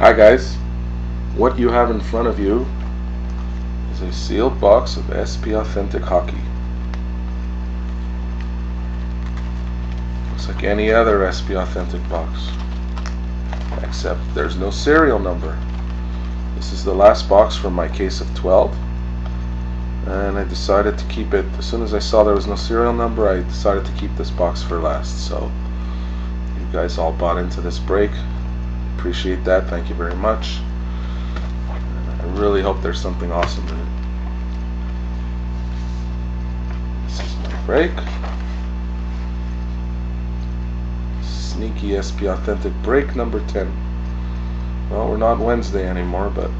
Hi guys, what you have in front of you is a sealed box of SP Authentic Hockey. Looks like any other SP Authentic box, except there's no serial number. This is the last box from my case of 12, and I decided to keep it. As soon as I saw there was no serial number, I decided to keep this box for last. So you guys all bought into this break. Appreciate that. Thank you very much. I really hope there's something awesome in it. This is my break. Sneaky SP Authentic break number 10. Well, we're not Wednesday anymore, but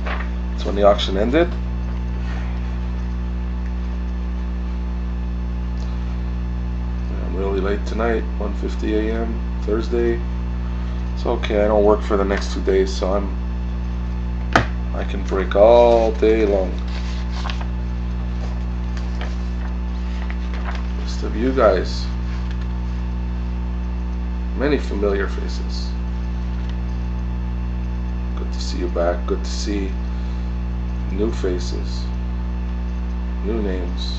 that's when the auction ended. I'm really late tonight, 1:50 a.m. Thursday. It's okay, I don't work for the next 2 days, so I can break all day long. Rest of you guys, many familiar faces. Good to see you back. Good to see new faces, new names.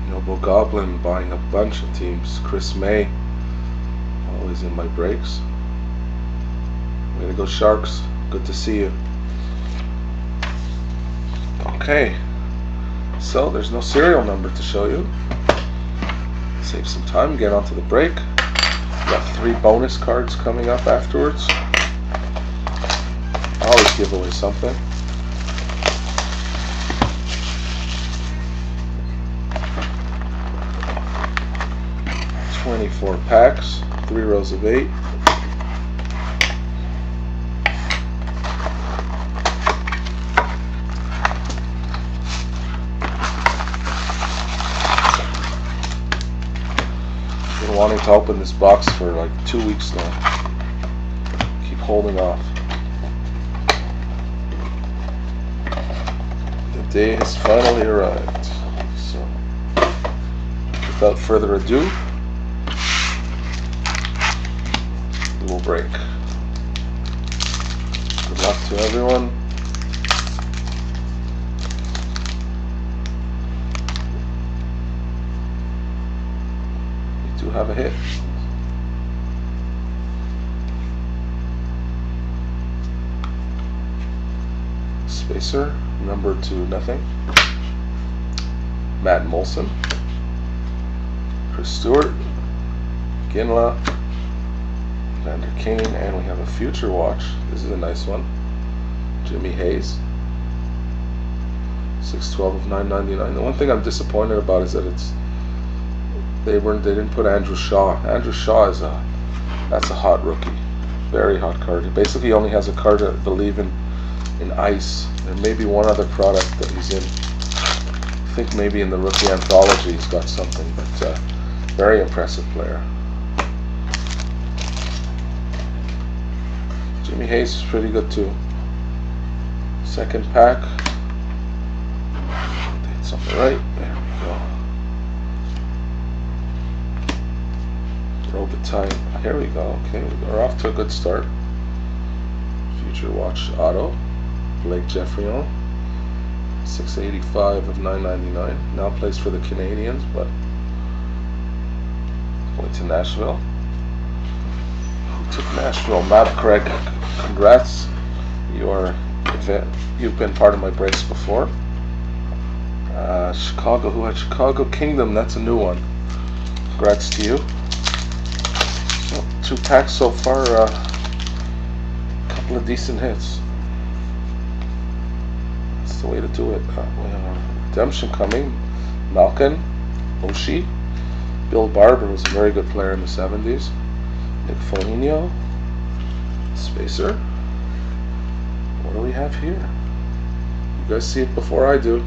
Noble Goblin buying a bunch of teams. Chris May, always in my breaks. Way to go, Sharks. Good to see you. Okay, so there's no serial number to show you. Save some time, get onto the break. Got 3 bonus cards coming up afterwards. I always give away something. .24 packs, 3 rows of 8. Been wanting to open this box for like 2 weeks now. Keep holding off. The day has finally arrived. So, without further ado, we will break. Good luck to everyone. We do have a hit. Spacer, number 2-0. Matt Molson, Chris Stewart, Ginla, Vander Kane, and we have a future watch. This is a nice one. Jimmy Hayes, 612 of 999. The one thing I'm disappointed about is that they didn't put Andrew Shaw. Andrew Shaw that's a hot rookie, very hot card. He basically only has a card, I believe, in ice. There may be one other product that he's in. I think maybe in the rookie anthology he's got something, but very impressive player. Jimmy Hayes is pretty good too. Second pack. Did something right. There we go. Robitaille. Here we go. Okay, we're off to a good start. Future watch auto. Blake Jeffrion. 685 of 999. Now plays for the Canadians, but going to Nashville. Who took Nashville? Matt Craig. Congrats. You've been part of my breaks before. Chicago. Who had Chicago Kingdom? That's a new one. Congrats to you. So, 2 packs so far. A couple of decent hits. That's the way to do it. We have a redemption coming. Malkin, Oshie, Bill Barber was a very good player in the 70s. Nick Foligno, Spacer. What do we have here? You guys see it before I do.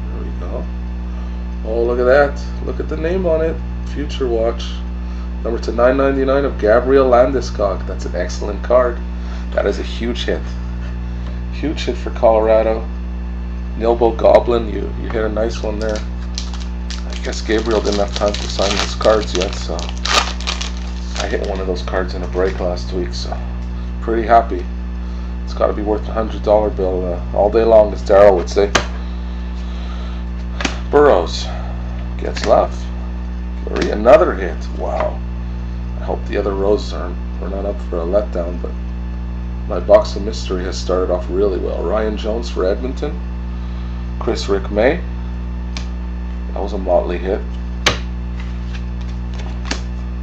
There we go. Oh, look at that. Look at the name on it. Future Watch. Number to 999 of Gabriel Landeskog. That's an excellent card. That is a huge hit. Huge hit for Colorado. Nilbo Goblin, you hit a nice one there. I guess Gabriel didn't have time to sign his cards yet, so I hit one of those cards in a break last week, so pretty happy. It's got to be worth a $100 bill all day long, as Daryl would say. Burrows gets left. Marie, another hit. Wow. I hope the other rows we're not up for a letdown, but my box of mystery has started off really well. Ryan Jones for Edmonton. Chris Rick May. That was a motley hit.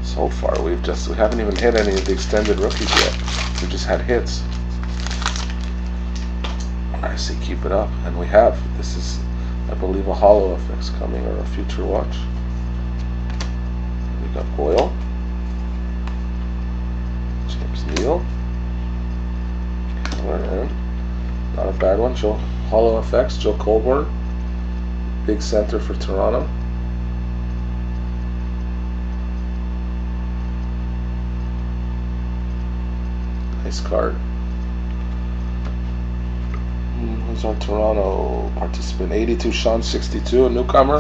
So far we haven't even hit any of the extended rookies yet. We just had hits. I say keep it up, and we have. This is, I believe, a hollow effects coming, or a future watch. We got Boyle, James Neal, and not a bad one. Joe hollow effects. Joe Colborne, big center for Toronto. Nice card. Who's our Toronto participant? 82 Sean 62, a newcomer.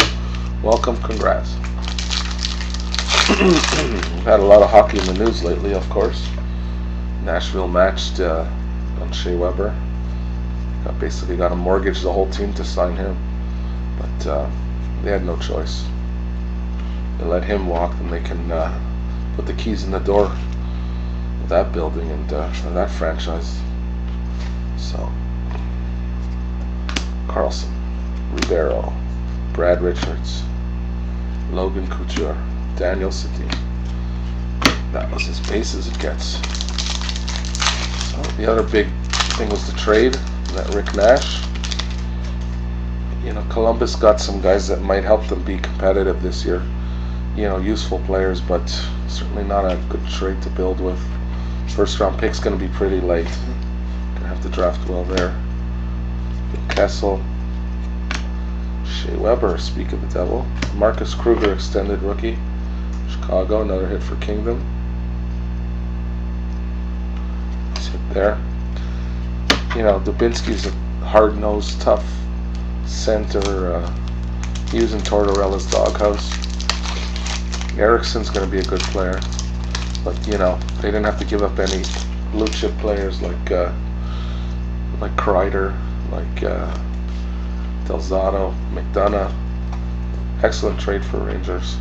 Welcome, congrats. We've had a lot of hockey in the news lately, of course. Nashville matched on Shea Weber. Basically got to mortgage the whole team to sign him, but they had no choice. They let him walk, and they can put the keys in the door of that building and that franchise. So Carlson, Ribeiro, Brad Richards, Logan Couture, Daniel City. That was as base as it gets. So the other big thing was the trade, that Rick Nash. You know, Columbus got some guys that might help them be competitive this year. You know, useful players, but certainly not a good trade to build with. First round pick's going to be pretty late. Gonna have to draft well there. Bill Kessel, Shea Weber, speak of the devil. Marcus Kruger, extended rookie. Chicago, another hit for Kingdom. Nice hit there. You know, Dubinsky's a hard-nosed, tough center. Using Tortorella's doghouse. Ericsson's going to be a good player, but you know they didn't have to give up any blue chip players like Kreider, like Delzato, McDonough. Excellent trade for Rangers.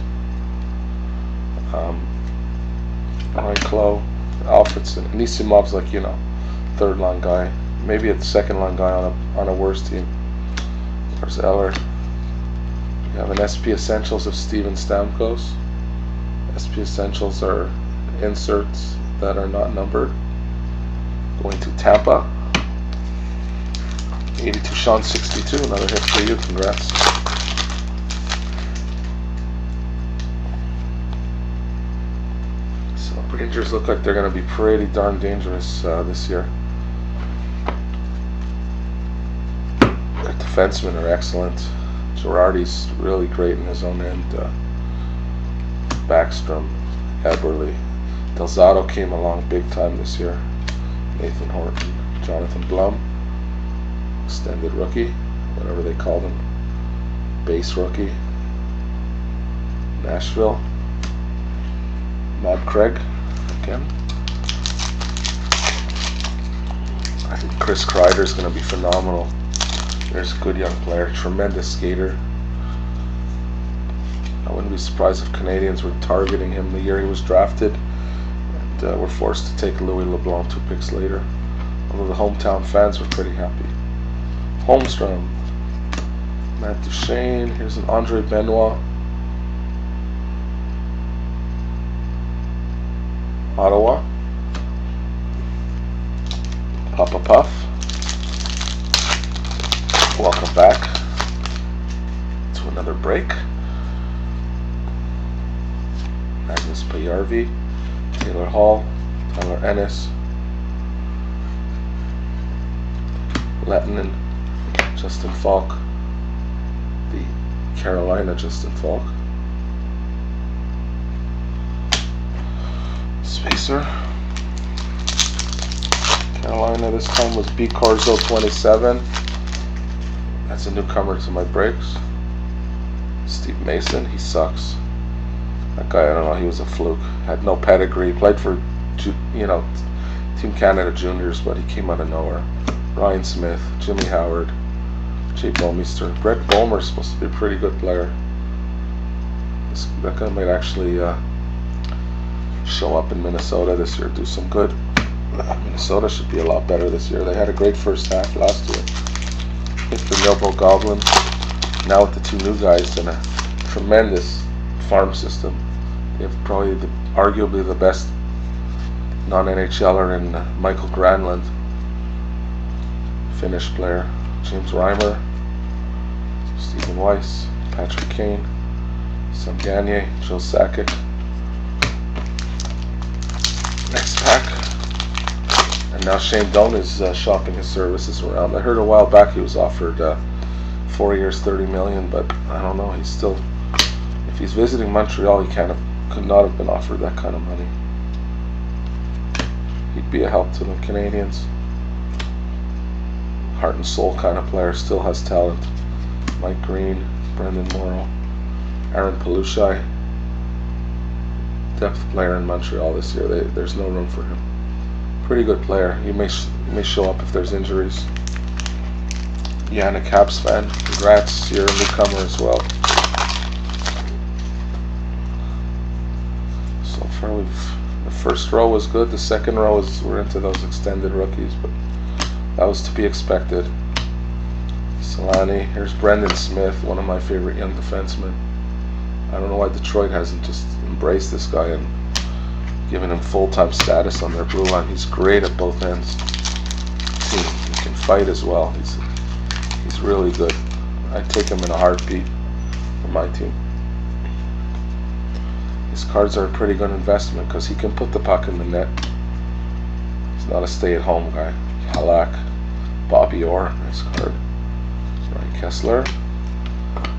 Ryan Clough, Alfredson, Anisimov's like, you know, third line guy, maybe a second line guy on a worse team. There's Eller. You have an SP Essentials of Steven Stamkos. SP Essentials are inserts that are not numbered. Going to Tampa. 82 Sean 62, another hit for you, congrats. So Rangers look like they're going to be pretty darn dangerous this year. Their defensemen are excellent. Girardi's really great in his own end. Backstrom, Eberle. Delzato came along big time this year. Nathan Horton, Jonathan Blum, extended rookie, whatever they call them. Base rookie. Nashville. Matt Craig, again. I think Chris Kreider's going to be phenomenal. There's a good young player, tremendous skater. I wouldn't be surprised if Canadians were targeting him the year he was drafted, and were forced to take Louis LeBlanc 2 picks later. Although the hometown fans were pretty happy. Holmstrom, Matt Duchesne. Here's an Andre Benoit. Ottawa. Papa Puff. Welcome back to another break. Magnus Payarvi, Taylor Hall, Tyler Ennis, Lettinen, Justin Falk, the Carolina Justin Falk, Spacer, Carolina this time was B Corzo 27. That's a newcomer to my breaks. Steve Mason, he sucks. That guy, I don't know, he was a fluke. Had no pedigree. Played for, Team Canada Juniors, but he came out of nowhere. Ryan Smith, Jimmy Howard, Jay Bomeister. Brett Boehmer's supposed to be a pretty good player. That guy might actually show up in Minnesota this year, do some good. Minnesota should be a lot better this year. They had a great first half last year. Hit the Milbo Goblin. Now with the two new guys and a tremendous farm system. They have probably arguably the best non-NHLer in Michael Granlund. Finnish player. James Reimer. Stephen Weiss. Patrick Kane. Sam Gagner. Joe Sakic. Next pack. And now Shane Doan is shopping his services around. I heard a while back he was offered 4 years, $30 million, but I don't know. He's still, if he's visiting Montreal, he could not have been offered that kind of money. He'd be a help to the Canadians. Heart and soul kind of player, still has talent. Mike Green, Brendan Morrow, Aaron Palushai. Depth player in Montreal this year. There's no room for him. Pretty good player. He may show up if there's injuries. Yannick Habsvan, congrats, you're a newcomer as well. So far, the first row was good. The second row we're into those extended rookies, but that was to be expected. Solani, here's Brendan Smith, one of my favorite young defensemen. I don't know why Detroit hasn't just embraced this guy and given him full-time status on their blue line. He's great at both ends. He can fight as well. He's really good. I'd take him in a heartbeat for my team. His cards are a pretty good investment because he can put the puck in the net. He's not a stay-at-home guy. Halak, Bobby Orr, nice card. Ryan Kessler.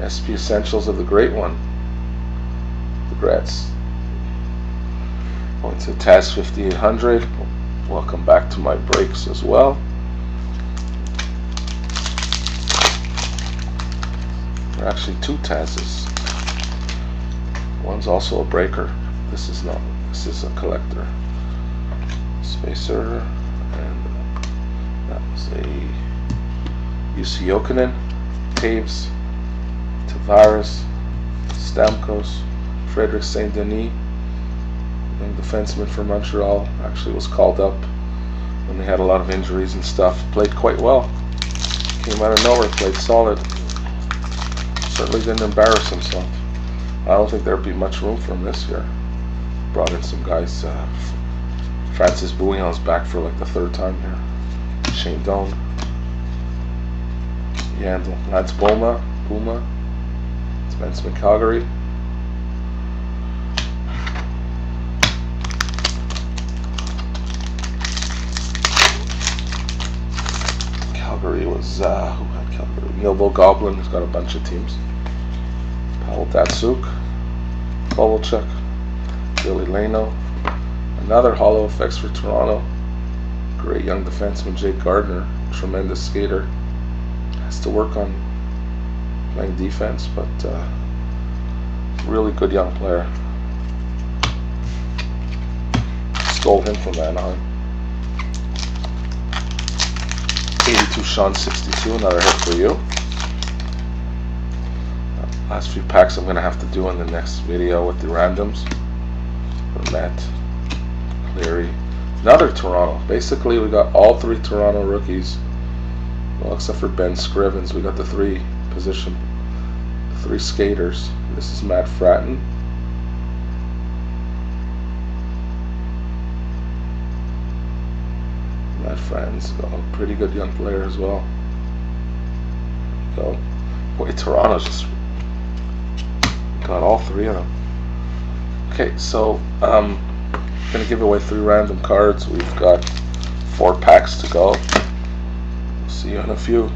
SP Essentials of the Great One. Congrats. Going to Taz 5800. Welcome back to my breaks as well. There are actually two Tazes. One's also a breaker. This is not. This is a collector. Spacer, and that was a UC Jokinen, Taves, Tavares, Stamkos, Frederick Saint Denis. Young defenseman for Montreal, actually was called up when they had a lot of injuries and stuff. Played quite well. Came out of nowhere, played solid. Certainly didn't embarrass himself. I don't think there'd be much room for him this year. Brought in some guys. Francis Bouillon's back for like the third time here. Shane Doan. Yandel. Lance Boma. Defenseman Calgary. Calgary was, who had Calgary? Milbo Goblin, who's got a bunch of teams. Pavel Datsuk, Kovalchuk, Billy Leno. Another Hollow Effects for Toronto. Great young defenseman, Jake Gardner. Tremendous skater. Has to work on playing defense, but really good young player. Stole him from Anaheim. 82 Sean 62, another hit for you. Last few packs I'm going to have to do in the next video with the randoms. For Matt Cleary. Another Toronto. Basically, we got all three Toronto rookies. Well, except for Ben Scrivens, we got the three skaters. This is Matt Fratton. Matt Fratton's a pretty good young player as well. There you go. Boy, Toronto's just got all three of them. Okay, so I'm going to give away 3 random cards. We've got 4 packs to go. See you in a few.